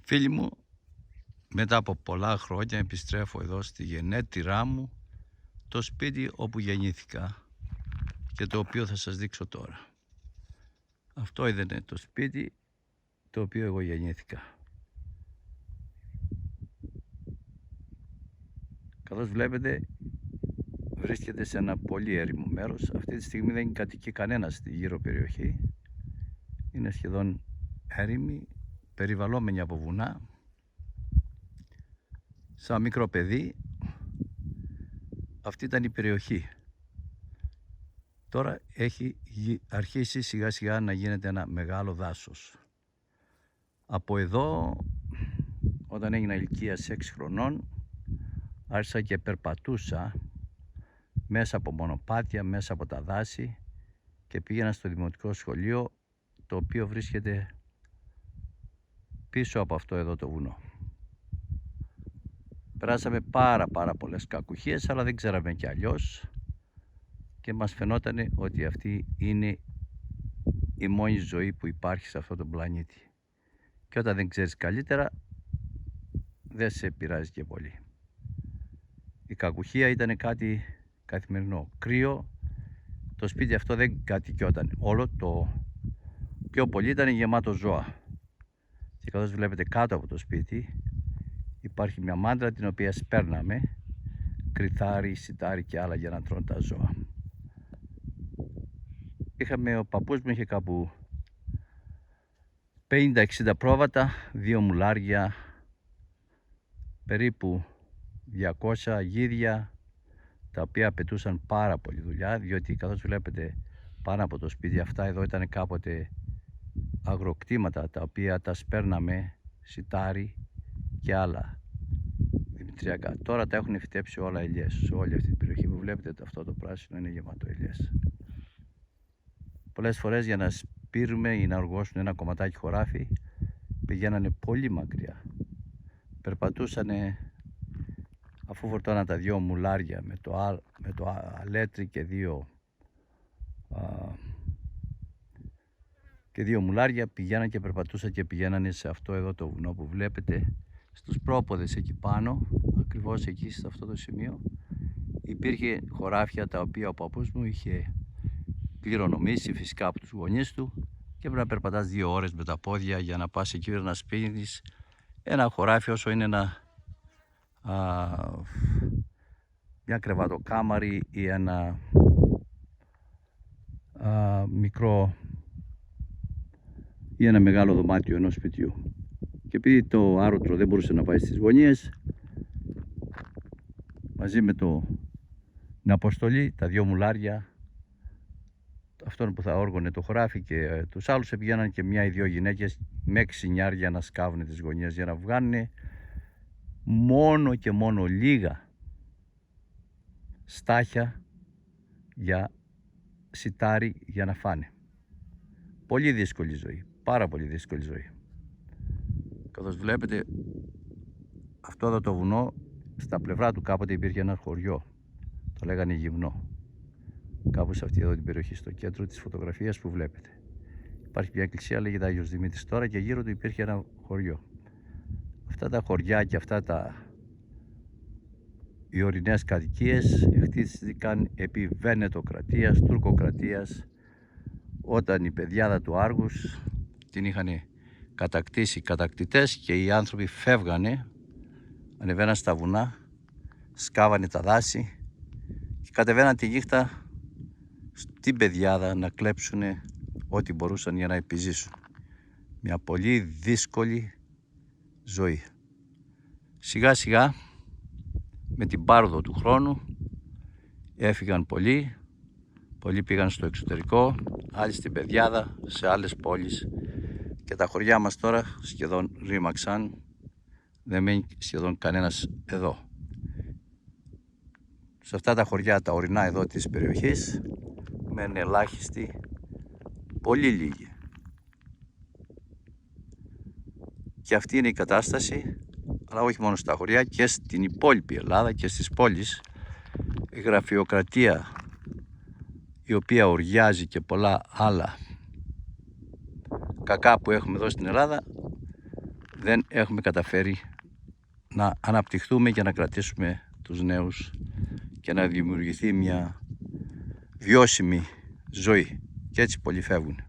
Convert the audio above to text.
Φίλοι μου, μετά από πολλά χρόνια επιστρέφω εδώ στη γενέτειρά μου, το σπίτι όπου γεννήθηκα και το οποίο θα σας δείξω τώρα. Αυτό είναι το σπίτι το οποίο εγώ γεννήθηκα. Καθώς βλέπετε, βρίσκεται σε ένα πολύ έρημο μέρος. Αυτή τη στιγμή δεν κατοικεί κανένας στη γύρω περιοχή. Είναι σχεδόν έρημη, περιβαλλόμενη από βουνά. Σαν μικρό παιδί, αυτή ήταν η περιοχή. Τώρα έχει αρχίσει σιγά σιγά να γίνεται ένα μεγάλο δάσος. Από εδώ, όταν έγινα ηλικίας 6 χρονών, άρχισα και περπατούσα μέσα από μονοπάτια, μέσα από τα δάση και πήγαινα στο δημοτικό σχολείο, το οποίο βρίσκεται πίσω από αυτό εδώ το βουνό. Περάσαμε πάρα πολλές κακουχίες, αλλά δεν ξέραμε κι αλλιώς και μας φαινόταν ότι αυτή είναι η μόνη ζωή που υπάρχει σε αυτόν τον πλανήτη. Και όταν δεν ξέρεις καλύτερα, δεν σε πειράζει και πολύ. Η κακουχία ήταν κάτι καθημερινό. Κρύο, το σπίτι αυτό δεν κατοικιόταν. Όλο το πιο πολύ ήταν γεμάτο ζώα. Και καθώς βλέπετε κάτω από το σπίτι υπάρχει μια μάντρα την οποία σπέρναμε, κρυθάρι, σιτάρι και άλλα για να τρώνε τα ζώα. Ο παππούς μου είχε κάπου 50-60 πρόβατα, 2 μουλάρια, περίπου 200 γίδια, τα οποία απαιτούσαν πάρα πολύ δουλειά, διότι καθώς βλέπετε πάνω από το σπίτι αυτά εδώ ήταν κάποτε αγροκτήματα τα οποία τα σπέρναμε, σιτάρι και άλλα δημητριακά. Τώρα τα έχουν φυτέψει όλα ελιές. Σε όλη αυτή την περιοχή που βλέπετε αυτό το πράσινο είναι γεμάτο ελιές. Πολλές φορές για να σπείρουμε ή να οργώσουν ένα κομματάκι χωράφι πηγαίνανε πολύ μακριά. Περπατούσανε, αφού φορτώναν τα 2 μουλάρια με το αλέτρι και 2 μουλάρια, πηγαίναν και περπατούσαν και πηγαίνανε σε αυτό εδώ το βουνό που βλέπετε, στους πρόποδες εκεί πάνω, ακριβώς εκεί σε αυτό το σημείο υπήρχε χωράφια τα οποία ο παππούς μου είχε κληρονομήσει φυσικά από τους γονείς του και πρέπει να περπατάς 2 ώρες με τα πόδια για να πας εκεί να σπείρεις ένα χωράφι όσο είναι μια κρεβατοκάμαρη ή ένα μικρό ή ένα μεγάλο δωμάτιο ενός σπιτιού. Και επειδή το άρωτρο δεν μπορούσε να πάει στις γωνίες, μαζί με την αποστολή, τα 2 μουλάρια, αυτόν που θα όργωνε το χωράφι και τους άλλους, πηγαίναν και 1 ή 2 γυναίκες με ξινιάρια να σκάβουν τις γωνίες για να βγάλουν μόνο και μόνο λίγα στάχια για σιτάρι για να φάνε. Πολύ δύσκολη ζωή, πάρα πολύ δύσκολη ζωή. Καθώς βλέπετε αυτό εδώ το βουνό, στα πλευρά του κάποτε υπήρχε ένα χωριό, το λέγανε Γυμνό, κάπου σε αυτή εδώ την περιοχή, στο κέντρο της φωτογραφίας που βλέπετε. Υπάρχει μια εκκλησία, λέγεται Άγιος Δημήτρης τώρα, και γύρω του υπήρχε ένα χωριό. Αυτά τα χωριά και οι ορεινές κατοικίες χτίστηκαν επί Βενετοκρατίας, Τουρκοκρατίας, όταν η πεδιάδα του Άργους την είχαν κατακτήσει κατακτητές και οι άνθρωποι φεύγανε, ανεβαίναν στα βουνά, σκάβανε τα δάση και κατεβαίναν τη νύχτα στην πεδιάδα να κλέψουν ό,τι μπορούσαν για να επιζήσουν. Μια πολύ δύσκολη ζωή. Σιγά σιγά με την πάροδο του χρόνου έφυγαν πολλοί πήγαν στο εξωτερικό, άλλοι στην πεδιάδα, σε άλλες πόλεις, και τα χωριά μας τώρα σχεδόν ρήμαξαν, δεν μένει σχεδόν κανένας εδώ. Σε αυτά τα χωριά τα ορεινά εδώ της περιοχής μένουν ελάχιστοι, πολύ λίγοι. Και αυτή είναι η κατάσταση, αλλά όχι μόνο στα χωριά, και στην υπόλοιπη Ελλάδα και στις πόλεις. Η γραφειοκρατία, η οποία οριάζει, και πολλά άλλα κακά που έχουμε εδώ στην Ελλάδα, δεν έχουμε καταφέρει να αναπτυχθούμε και να κρατήσουμε τους νέους και να δημιουργηθεί μια βιώσιμη ζωή. Και έτσι πολλοί φεύγουν.